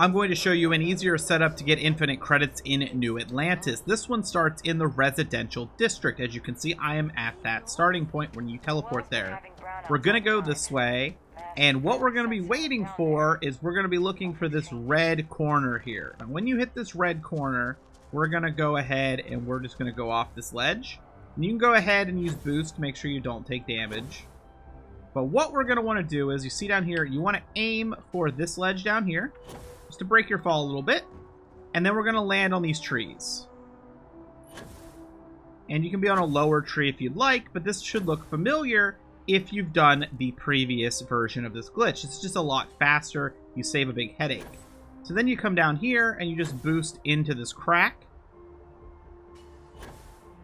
I'm going to show you an easier setup to get infinite credits in New Atlantis. This one starts in the residential district. As you can see, I am at that starting point when you teleport there. We're going to go this way, and what we're going to be waiting for is we're going to be looking for this red corner here. And when you hit this red corner, we're going to go ahead and we're just going to go off this ledge. And you can go ahead and use boost to make sure you don't take damage. But what we're going to want to do is, you see down here, you want to aim for this ledge down here, just to break your fall a little bit. And then we're going to land on these trees. And you can be on a lower tree if you'd like, but this should look familiar if you've done the previous version of this glitch. It's just a lot faster. You save a big headache. So then you come down here and you just boost into this crack.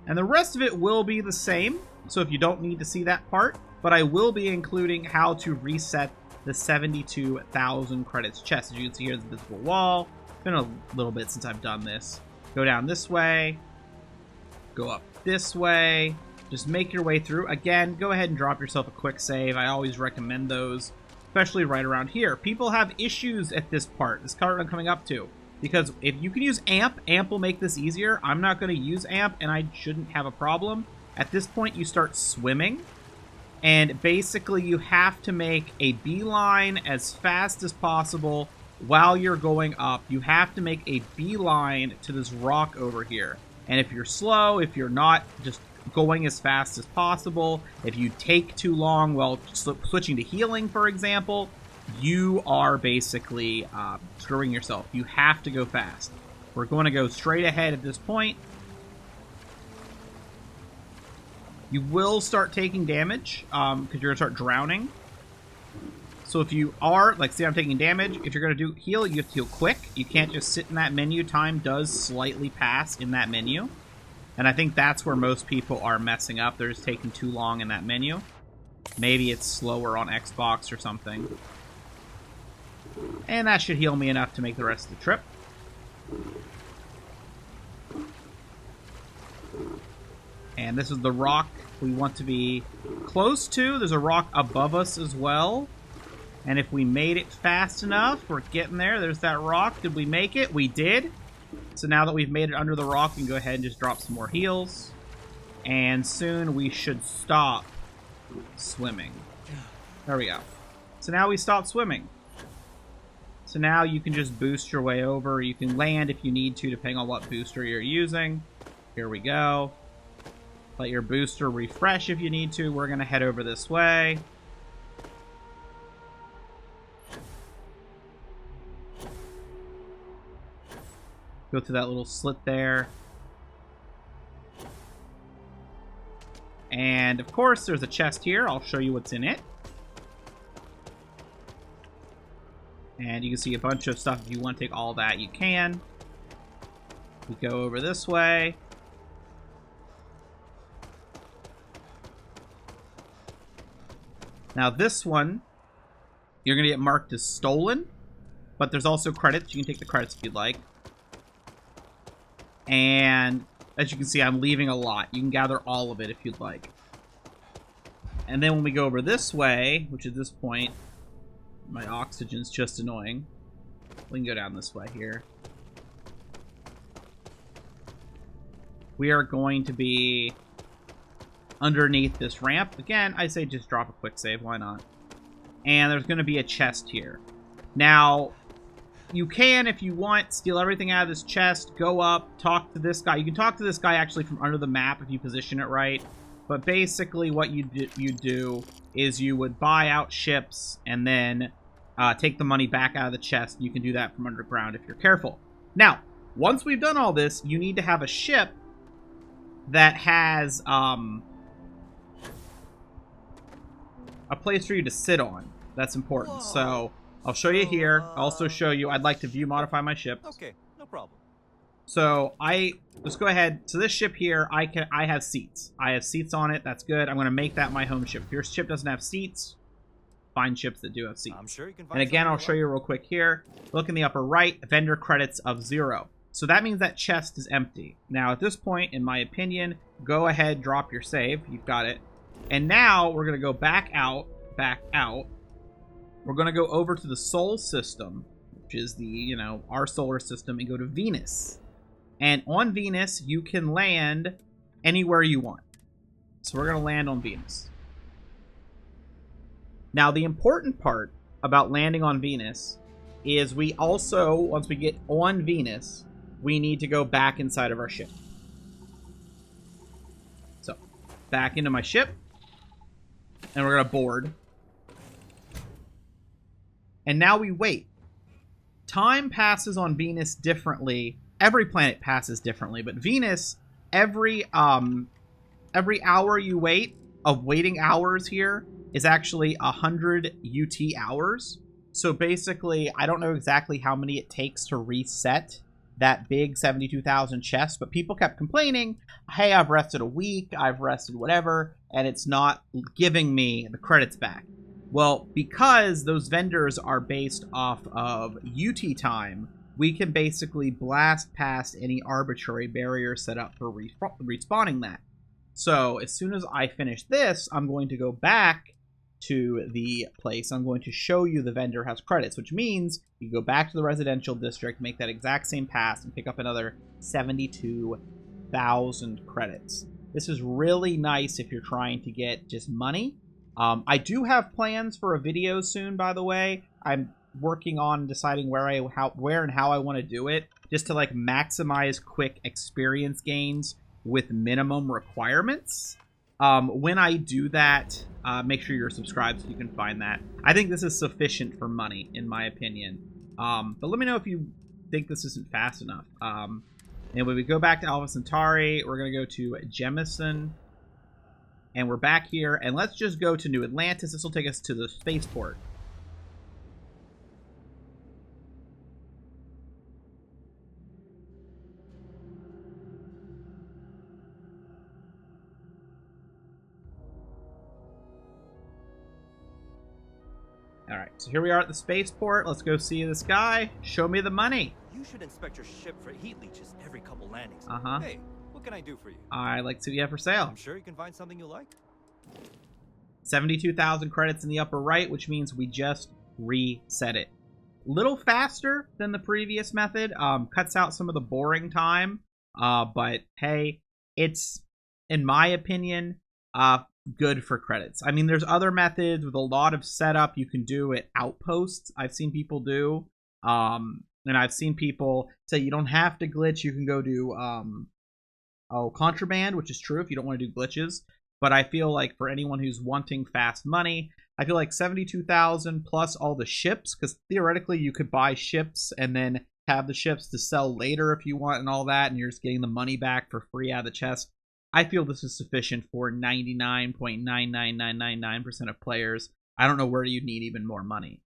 And the rest of it will be the same, so if you don't need to see that part, but I will be including how to reset the 72,000 credits chest. As you can see here, there's a visible wall. It's been a little bit since I've done this. Go down this way. Go up this way. Just make your way through. Again, go ahead and drop yourself a quick save. I always recommend those, especially right around here. People have issues at this part, this part I'm coming up to. Because if you can use AMP, AMP will make this easier. I'm not going to use AMP, and I shouldn't have a problem. At this point, you start swimming. And basically, you have to make a beeline as fast as possible while you're going up. You have to make a beeline to this rock over here. And if you're slow, if you're not just going as fast as possible, if you take too long while switching to healing, for example, you are basically screwing yourself. You have to go fast. We're going to go straight ahead at this point. You will start taking damage because you're going to start drowning. So if you are, like, see, I'm taking damage. If you're going to do heal, you have to heal quick. You can't just sit in that menu. Time does slightly pass in that menu. And I think that's where most people are messing up. They're just taking too long in that menu. Maybe it's slower on Xbox or something. And that should heal me enough to make the rest of the trip. And this is the rock we want to be close to. There's a rock above us as well. And if we made it fast enough, we're getting there. There's that rock. Did we make it? We did. So now that we've made it under the rock, we can go ahead and just drop some more heals. And soon we should stop swimming. There we go. So now we stop swimming. So now you can just boost your way over. You can land if you need to, depending on what booster you're using. Here we go. Let your booster refresh if you need to. We're going to head over this way. Go to that little slit there. And, of course, there's a chest here. I'll show you what's in it. And you can see a bunch of stuff. If you want to take all that, you can. We go over this way. Now this one, you're going to get marked as stolen, but there's also credits. You can take the credits if you'd like. And as you can see, I'm leaving a lot. You can gather all of it if you'd like. And then when we go over this way, which at this point, my oxygen's just annoying. We can go down this way here. We are going to be underneath this ramp. Again, I say just drop a quick save. Why not? And there's going to be a chest here. Now, you can, if you want, steal everything out of this chest, go up, talk to this guy. You can talk to this guy actually from under the map if you position it right. But basically what you do is you would buy out ships and then take the money back out of the chest. You can do that from underground if you're careful. Now, once we've done all this, you need to have a ship that has a place for you to sit on. That's important. So I'll show you here. I'll also show you, I'd like to view modify my ship. Okay, no problem. So let's go ahead. So this ship here, I have seats. I have seats on it. That's good. I'm going to make that my home ship. If your ship doesn't have seats, find ships that do have seats. I'm sure you can find. And again, I'll show you real quick here. Look in the upper right, vendor credits of 0. So that means that chest is empty. Now at this point, in my opinion, go ahead, drop your save. You've got it. And now we're going to go back out. We're going to go over to the soul system. which is the, you know, our solar system, and go to Venus. And on Venus, you can land anywhere you want. So we're going to land on Venus. Now, the important part about landing on Venus is we also, once we get on Venus, we need to go back inside of our ship. So, back into my ship. And we're going to board. And now we wait. Time passes on Venus differently. Every planet passes differently, but Venus, every hour you wait, of waiting hours here, is actually 100 UT hours. So basically, I don't know exactly how many it takes to reset that big 72,000 chest, but people kept complaining, hey, I've rested a week, I've rested whatever, and it's not giving me the credits back. Well, because those vendors are based off of UT time, we can basically blast past any arbitrary barrier set up for respawning that. So as soon as I finish this, I'm going to go back to the place. I'm going to show you the vendor has credits, which means you go back to the residential district, make that exact same pass, and pick up another 72,000 credits. This is really nice if you're trying to get just money. I do have plans for a video soon, by the way. I'm working on deciding where and how I want to do it, just to like maximize quick experience gains with minimum requirements. When I do that, make sure you're subscribed so you can find that. I think this is sufficient for money, in my opinion. But let me know if you think this isn't fast enough. And when we go back to Alpha Centauri, we're going to go to Jemison. And we're back here. And let's just go to New Atlantis. This will take us to the spaceport. Alright, so here we are at the spaceport. Let's go see this guy. Show me the money. You should inspect your ship for heat leeches every couple landings. Uh-huh. Hey, what can I do for you? I like to see what you have for sale. I'm sure you can find something you like. 72,000 credits in the upper right, which means we just reset it. Little faster than the previous method. Cuts out some of the boring time. But hey, it's, in my opinion, good for credits. I mean, there's other methods with a lot of setup you can do at outposts. I've seen people do. And I've seen people say you don't have to glitch. You can go do contraband, which is true if you don't want to do glitches. But I feel like for anyone who's wanting fast money, I feel like 72,000 plus all the ships, because theoretically you could buy ships and then have the ships to sell later if you want and all that, and you're just getting the money back for free out of the chest. I feel this is sufficient for 99.99999% of players. I don't know where you'd need even more money.